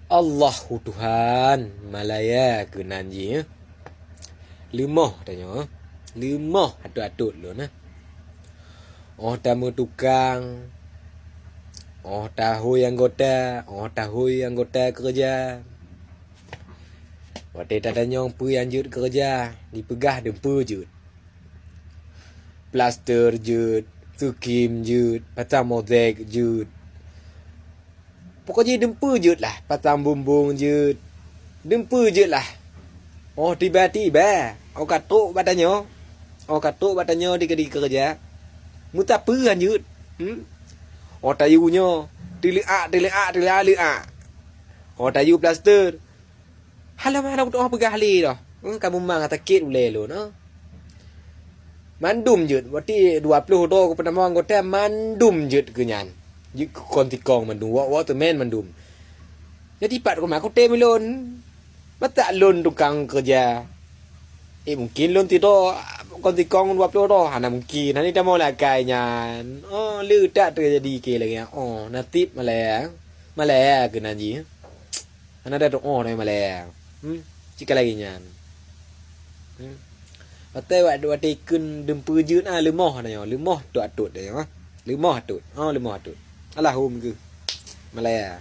Allahu Tuhan Malaya ke nanji Lemah tanya Lemah atut-atut lu nah. Oh tamu tukang Oh tahu anggota kerja Waktu tanya apa yang jut kerja Dipegah dempu jut Plaster jut Sukim jut Pasang mozaik jut Pokoknya dempu jut lah Pasang bumbung jut Dempu jut lah Oh tiba-tiba Oh katuk batanya di kerja Muta apa kan jut Oh tayunya Tiliak Oh tayu plaster Halam orang pegah li dah Kamu mang kata kit boleh lo no Mandum jut Berarti 20 doh kepada anggota Mandum jut kenyan Jut kontikong mandum Wak tu men mandum Jadi pat rumah aku melon Mata lon tukang kerja mungkin lon tidak kontikong 20 doh Hana mungkin Hani dah mau lah kainyan Oh lu tak terjadi ke lagi Oh natip malaya ke nanji Hana dah oh dah malaya Cika lagi nyan Patai waktu ikun dempu jut lemah nanya lemah tu atut dia lemah atut Allahum ke Malaya